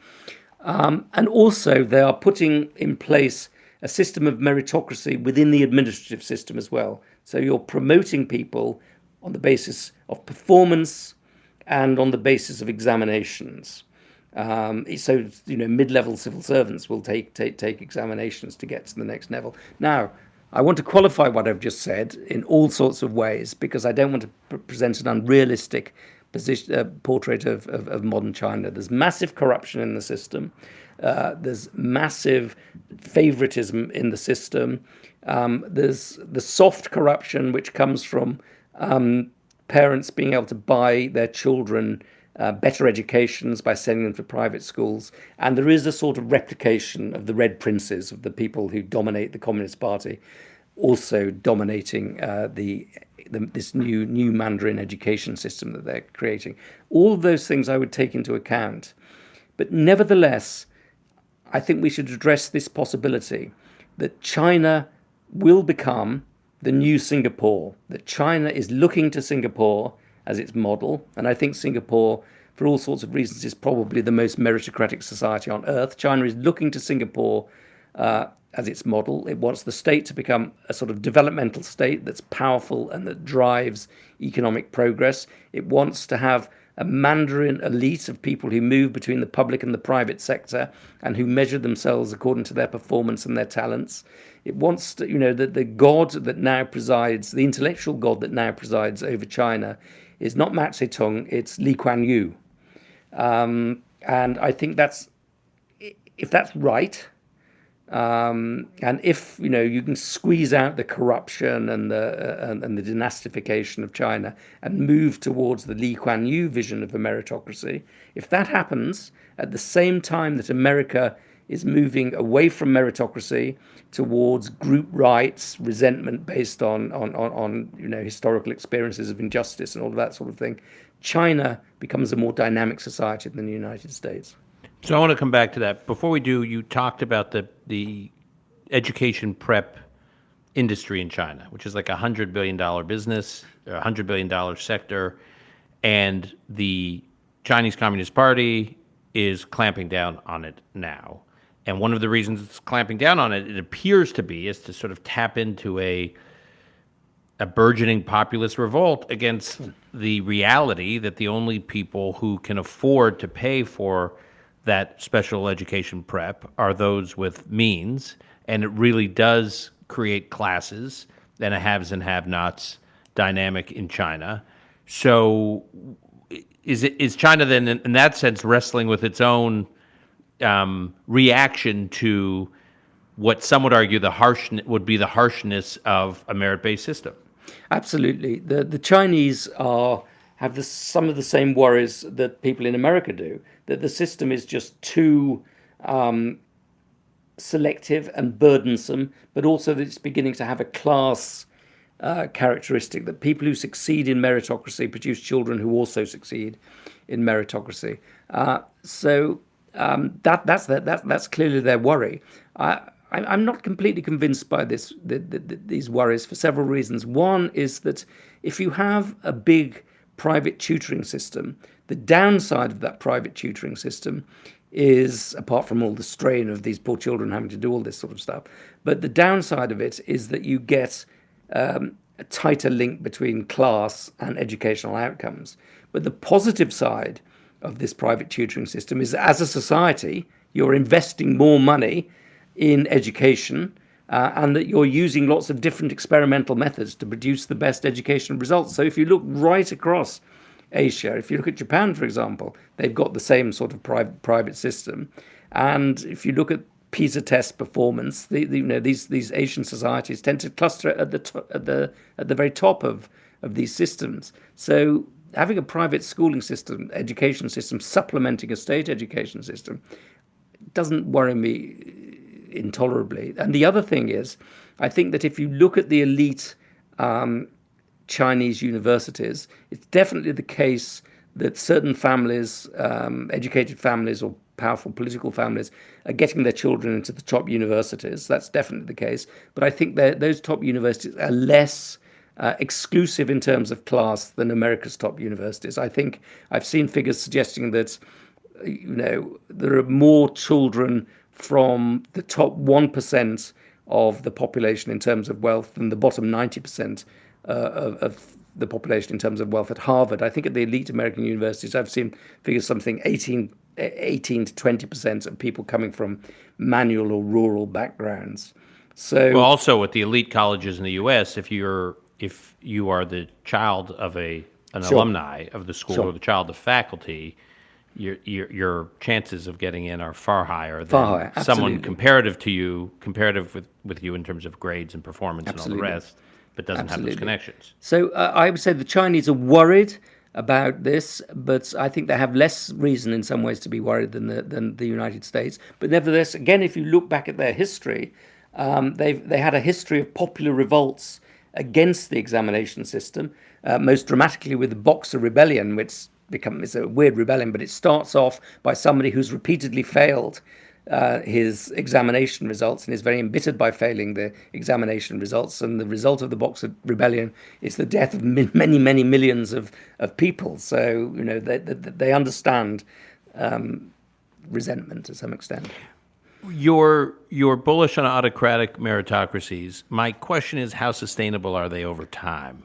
And also, they are putting in place a system of meritocracy within the administrative system as well. So you're promoting people on the basis of performance and on the basis of examinations. So mid-level civil servants will take examinations to get to the next level. Now, I want to qualify what I've just said in all sorts of ways, because I don't want to present an unrealistic portrait of modern China. There's massive corruption in the system. There's massive favoritism in the system. There's the soft corruption, which comes from parents being able to buy their children better educations by sending them to private schools. And there is a sort of replication of the Red Princes, of the people who dominate the Communist Party, also dominating this new Mandarin education system that they're creating. All of those things I would take into account. But nevertheless, I think we should address this possibility that China will become the new Singapore, that China is looking to Singapore as its model. And I think Singapore, for all sorts of reasons, is probably the most meritocratic society on earth. China is looking to Singapore as its model. It wants the state to become a sort of developmental state that's powerful and that drives economic progress. It wants to have a Mandarin elite of people who move between the public and the private sector and who measure themselves according to their performance and their talents. It wants to, the God that now presides, the intellectual God that now presides over China is not Mao Zedong, it's Lee Kuan Yew. And I think if that's right, and if you can squeeze out the corruption and the dynastification of China and move towards the Lee Kuan Yew vision of a meritocracy, if that happens at the same time that America is moving away from meritocracy towards group rights, resentment based on historical experiences of injustice and all of that sort of thing, China becomes a more dynamic society than the United States. So I want to come back to that. Before we do, you talked about the education prep industry in China, which is like a $100 billion business, or $100 billion sector, and the Chinese Communist Party is clamping down on it now. And one of the reasons it's clamping down on it, it appears to be, is to sort of tap into a burgeoning populist revolt against the reality that the only people who can afford to pay for that special education prep are those with means, and it really does create classes and a haves and have-nots dynamic in China. So is China then, in that sense, wrestling with its own reaction to what some would argue would be the harshness of a merit-based system? Absolutely. The Chinese have some of the same worries that people in America do, that the system is just too selective and burdensome, but also that it's beginning to have a class characteristic, that people who succeed in meritocracy produce children who also succeed in meritocracy. So that's clearly their worry. I'm not completely convinced by these worries for several reasons. One is that if you have a big private tutoring system, the downside of that private tutoring system is, apart from all the strain of these poor children having to do all this sort of stuff, but the downside of it is that you get a tighter link between class and educational outcomes. But the positive side of this private tutoring system is, as a society, you're investing more money in education, and that you're using lots of different experimental methods to produce the best educational results. So if you look right across Asia, if you look at Japan, for example, they've got the same sort of private system. And if you look at PISA test performance, these Asian societies tend to cluster at the very top of these systems. So having a private schooling system, education system, supplementing a state education system, doesn't worry me intolerably. And the other thing is, I think that if you look at the elite Chinese universities, it's definitely the case that certain families, educated families or powerful political families, are getting their children into the top universities. That's definitely the case. But I think that those top universities are less exclusive in terms of class than America's top universities. I think I've seen figures suggesting that there are more children from the top 1% of the population in terms of wealth than the bottom 90% of the population in terms of wealth at Harvard. I think at the elite American universities, I've seen figures something 18 to 20% of people coming from manual or rural backgrounds. So, well, also at the elite colleges in the U.S., if you are the child of an Sure. alumni of the school Sure. or the child of faculty, your chances of getting in are far higher than someone comparative with you in terms of grades and performance Absolutely. and all the rest, but doesn't have those connections. So I would say the Chinese are worried about this, but I think they have less reason in some ways to be worried than the United States. But nevertheless, again, if you look back at their history, they had a history of popular revolts against the examination system, most dramatically with the Boxer Rebellion, which it's a weird rebellion, but it starts off by somebody who's repeatedly failed his examination results and is very embittered by failing the examination results. And the result of the Boxer Rebellion is the death of many, many millions of people. So, they understand resentment to some extent. You're bullish on autocratic meritocracies. My question is, how sustainable are they over time?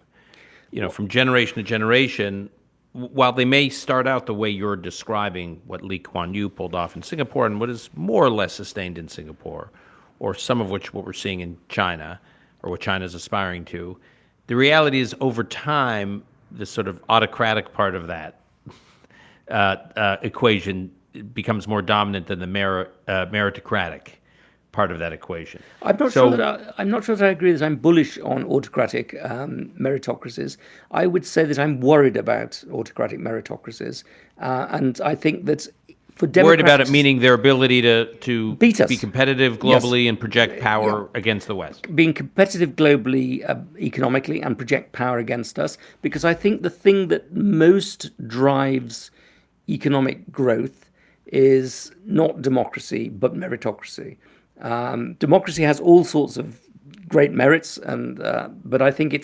From generation to generation, while they may start out the way you're describing what Lee Kuan Yew pulled off in Singapore and what is more or less sustained in Singapore, or some of which what we're seeing in China, or what China's aspiring to, the reality is over time, the sort of autocratic part of that equation becomes more dominant than the meritocratic part of that equation. I'm not sure that I agree that I'm bullish on autocratic meritocracies. I would say that I'm worried about autocratic meritocracies, and I think that for Democrats, worried about it meaning their ability to beat us, be competitive globally, and project power against the West. Being competitive globally, economically, and project power against us, because I think the thing that most drives economic growth is not democracy, but meritocracy. Democracy has all sorts of great merits, but I think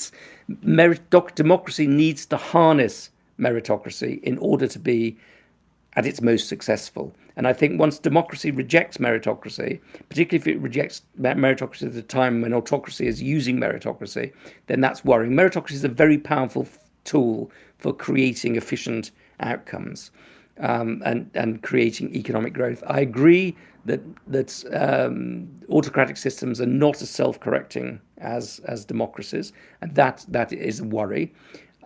democracy needs to harness meritocracy in order to be at its most successful. And I think once democracy rejects meritocracy, particularly if it rejects meritocracy at a time when autocracy is using meritocracy, then that's worrying. Meritocracy is a very powerful tool for creating efficient outcomes and creating economic growth. I agree that autocratic systems are not as self-correcting as democracies, and that is a worry.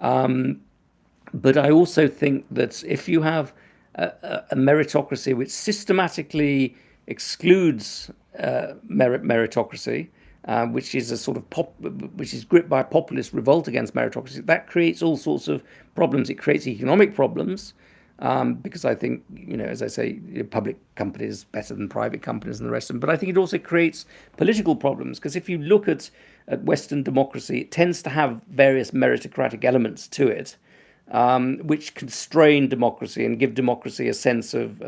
But I also think that if you have a meritocracy which systematically excludes meritocracy, which is a sort of which is gripped by a populist revolt against meritocracy, that creates all sorts of problems. It creates economic problems. Because I think, as I say, public companies better than private companies and the rest of them. But I think it also creates political problems, because if you look at Western democracy, it tends to have various meritocratic elements to it, which constrain democracy and give democracy a sense of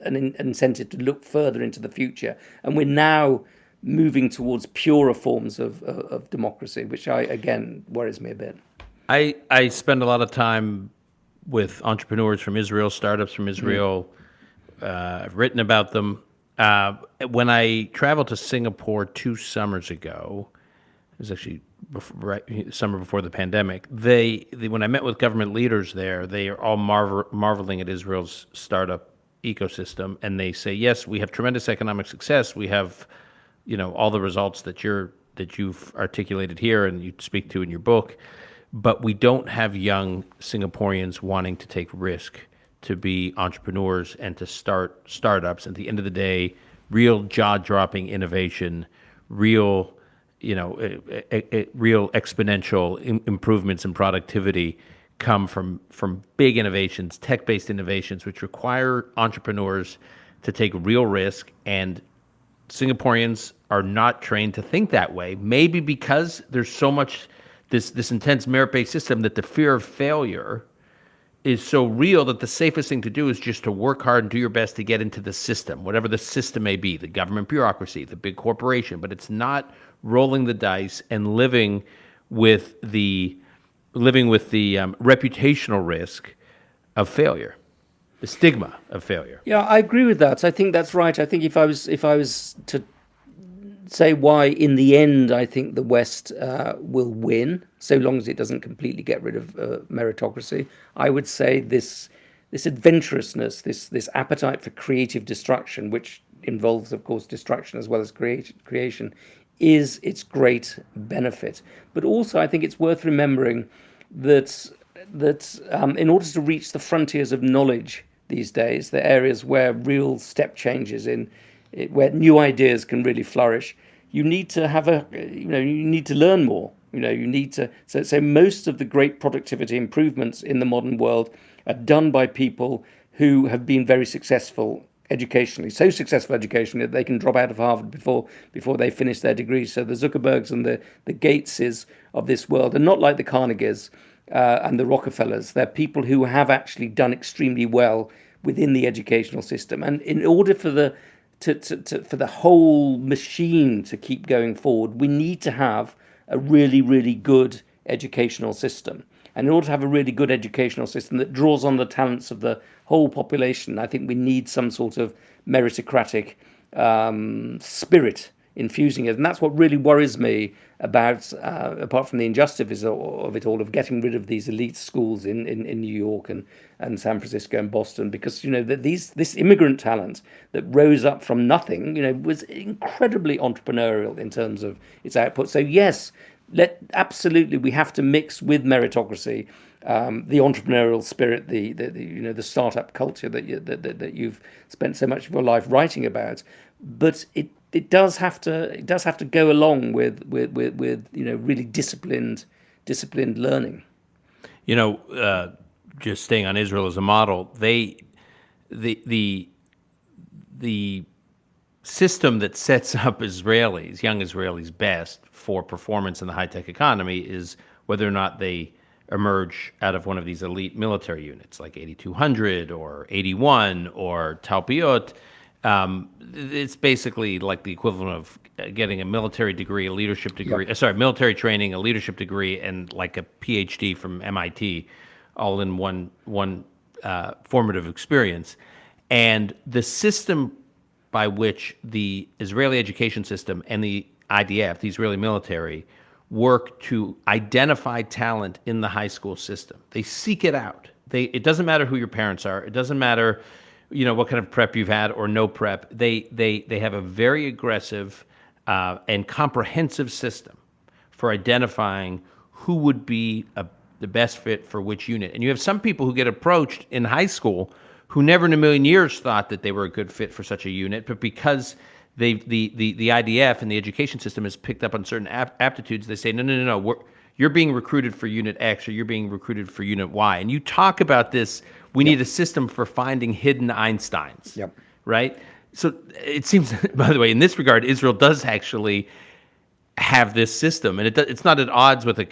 an incentive to look further into the future. And we're now moving towards purer forms of democracy, which again worries me a bit. I spend a lot of time with entrepreneurs from Israel, startups from Israel. I've written about them. When I traveled to Singapore 2 summers ago, it was actually summer before the pandemic, when I met with government leaders there, they are all marveling at Israel's startup ecosystem, and they say, yes, we have tremendous economic success. We have, all the results that you've articulated here and you speak to in your book. But we don't have young Singaporeans wanting to take risk, to be entrepreneurs and to start startups. At the end of the day, real jaw-dropping innovation, real exponential improvements in productivity come from big innovations, tech-based innovations, which require entrepreneurs to take real risk. And Singaporeans are not trained to think that way, maybe because there's so much this intense merit-based system that the fear of failure is so real that the safest thing to do is just to work hard and do your best to get into the system, whatever the system may be, the government bureaucracy, the big corporation. But it's not rolling the dice and living with the reputational risk of failure, the stigma of failure. Yeah, I agree with that. I think that's right. I think if I was to say why, in the end, I think the West will win, so long as it doesn't completely get rid of meritocracy, I would say this adventurousness, this appetite for creative destruction, which involves, of course, destruction as well as creation, is its great benefit. But also, I think it's worth remembering that in order to reach the frontiers of knowledge these days, the areas where real step changes where new ideas can really flourish, you need to have you need to learn more. You need to. So most of the great productivity improvements in the modern world are done by people who have been very successful educationally, so successful educationally that they can drop out of Harvard before they finish their degrees. So the Zuckerbergs and the Gateses of this world are not like the Carnegies and the Rockefellers. They're people who have actually done extremely well within the educational system. And in order for the whole machine to keep going forward, we need to have a really, really good educational system. And in order to have a really good educational system that draws on the talents of the whole population, I think we need some sort of meritocratic spirit infusing it. And that's what really worries me about, apart from the injustice of it all, of getting rid of these elite schools in New York and San Francisco and Boston, because, this immigrant talent that rose up from nothing, was incredibly entrepreneurial in terms of its output. So yes, absolutely, we have to mix with meritocracy the entrepreneurial spirit, the startup culture that you've spent so much of your life writing about, but it does have to go along with really disciplined learning. Just staying on Israel as a model, the system that sets up young Israelis best for performance in the high-tech economy is whether or not they emerge out of one of these elite military units like 8200 or 81 or Talpiot. It's basically like the equivalent of getting a military degree, a leadership degree, military training, a leadership degree, and like a PhD from MIT, all in one formative experience. And the system by which the Israeli education system and the IDF, the Israeli military, work to identify talent in the high school system. They seek it out. It doesn't matter who your parents are. It doesn't matter, what kind of prep you've had or no prep. They have a very aggressive and comprehensive system for identifying who would be the best fit for which unit. And you have some people who get approached in high school who never in a million years thought that they were a good fit for such a unit, but because the IDF and the education system has picked up on certain aptitudes, they say, no, you're being recruited for Unit X or you're being recruited for Unit Y. And you talk about this, we need a system for finding hidden Einsteins, right? So it seems, by the way, in this regard, Israel does actually have this system, and it's not at odds with a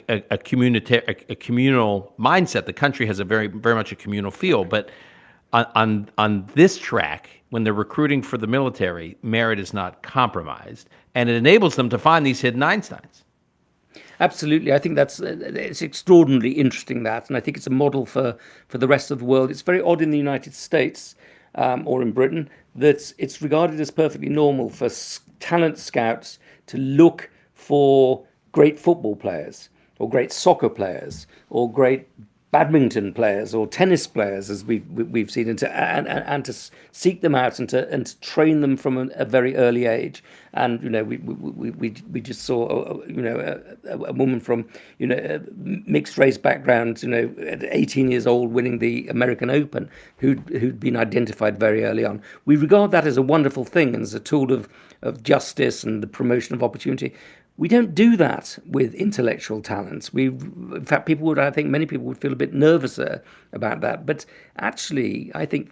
communal mindset. The country has a very, very much a communal feel, but on this track, when they're recruiting for the military, merit is not compromised, and it enables them to find these hidden Einsteins. Absolutely. I think it's extraordinarily interesting, that, and I think it's a model for the rest of the world. It's very odd in the United States or in Britain that it's regarded as perfectly normal for talent scouts to look for great football players or great soccer players or great badminton players or tennis players, as we've seen, and to seek them out and to train them from a very early age. And we just saw a woman from mixed race background, at 18 years old, winning the American Open, who'd been identified very early on. We regard that as a wonderful thing and as a tool of justice and the promotion of opportunity. We don't do that with intellectual talents. In fact, many people would feel a bit nervous about that. But actually, I think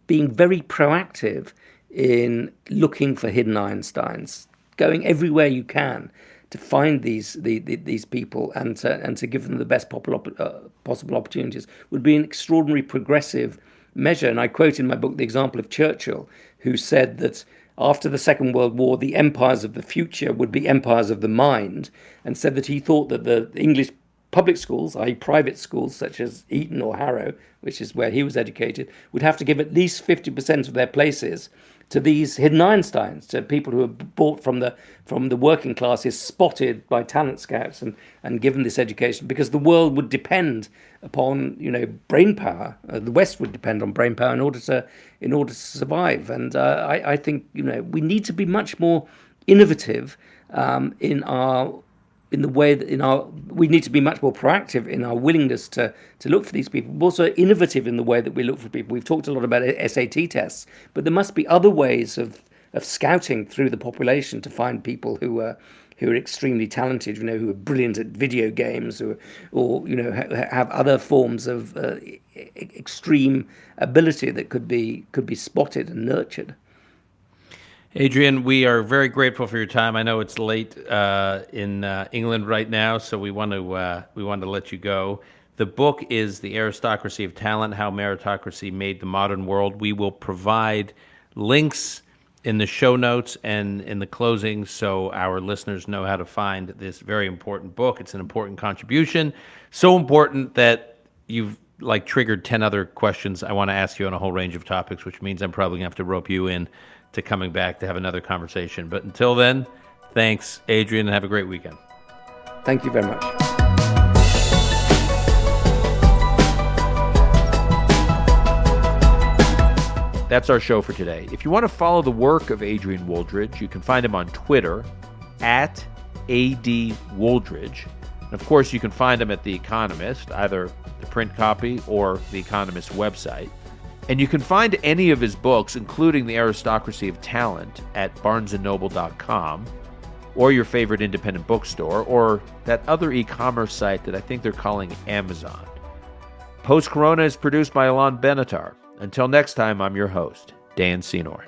being very proactive in looking for hidden Einsteins, going everywhere you can to find these people and to give them the best possible opportunities would be an extraordinary progressive measure. And I quote in my book the example of Churchill, who said that after the Second World War, the empires of the future would be empires of the mind, and said that he thought that the English public schools, i.e. private schools such as Eton or Harrow, which is where he was educated, would have to give at least 50% of their places to these hidden Einsteins, to people who are bought from the working classes, spotted by talent scouts and given this education, because the world would depend upon brain power. The West would depend on brain power in order to survive. And I think we need to be much more innovative we need to be much more proactive in our willingness to look for these people, but also innovative in the way that we look for people. We've talked a lot about SAT tests, but there must be other ways of scouting through the population to find people who are extremely talented, who are brilliant at video games, or have other forms of extreme ability that could be spotted and nurtured. Adrian, we are very grateful for your time. I know it's late in England right now, so we want to let you go. The book is The Aristocracy of Talent: How Meritocracy Made the Modern World. We will provide links in the show notes and in the closing so our listeners know how to find this very important book. It's an important contribution, so important that you've triggered 10 other questions I want to ask you on a whole range of topics, which means I'm probably going to have to rope you in to coming back to have another conversation. But until then, Thanks, Adrian, and have a great weekend. Thank you very much. That's our show for today. If you want to follow the work of Adrian Wooldridge, you can find him on Twitter at @ADWooldridge. And of course, you can find him at The Economist, either the print copy or The Economist website. And you can find any of his books, including The Aristocracy of Talent, at barnesandnoble.com, or your favorite independent bookstore, or that other e-commerce site that I think they're calling Amazon. Post Corona is produced by Alon Benatar. Until next time, I'm your host, Dan Senor.